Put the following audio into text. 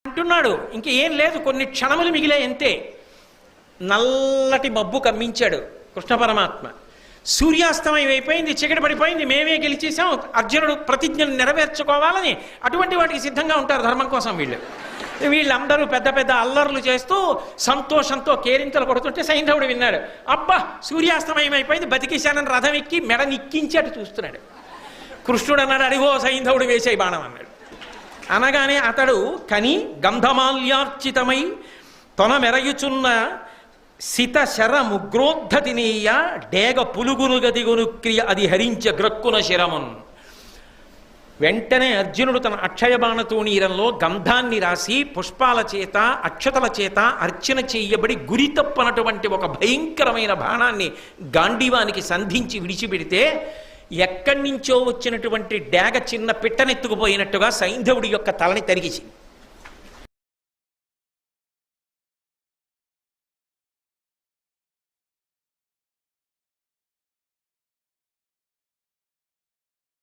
అంటున్నాడు. ఇంక ఏం లేదు, కొన్ని క్షణములు మిగిలే అంతే. నల్లటి మబ్బు కమ్మించాడు కృష్ణ పరమాత్మ. సూర్యాస్తమయం అయిపోయింది, చీకటి పడిపోయింది, మేమే గెలిచేసాం, అర్జునుడు ప్రతిజ్ఞను నెరవేర్చుకోవాలని అటువంటి వాటికి సిద్ధంగా ఉంటారు ధర్మం కోసం వీళ్ళందరూ పెద్ద పెద్ద అల్లర్లు చేస్తూ సంతోషంతో కేరింతలు కొడుతుంటే సైంధవుడు విన్నాడు. అబ్బా, సూర్యాస్తమయం అయిపోయింది, బతికేశానని రథం ఎక్కి మెడ నిక్కించి అటు చూస్తున్నాడు. కృష్ణుడు అన్నాడు, అడిగో సైంధవుడు వేసే బాణం అన్నాడు. అనగానే అతడు కని గంధమాల్యార్చితమై తొన మెరయుచున్న సిత శర ముగ్రోద్ధతినీయ డేగ పులుగును గదిగును క్రియ అది హరించ గ్రక్కున శరమున్. వెంటనే అర్జునుడు తన అక్షయ బాణతోణీరంలో గంధాన్ని రాసి పుష్పాల చేత అక్షతల చేత అర్చన చేయబడి గురి తప్పనటువంటి ఒక భయంకరమైన బాణాన్ని గాంధీవానికి సంధించి విడిచిపెడితే ఎక్కడి నుంచో వచ్చినటువంటి డేగ చిన్న పిట్టనెత్తుకుపోయినట్టుగా సైంధవుడి యొక్క తలని తరిగిసింది.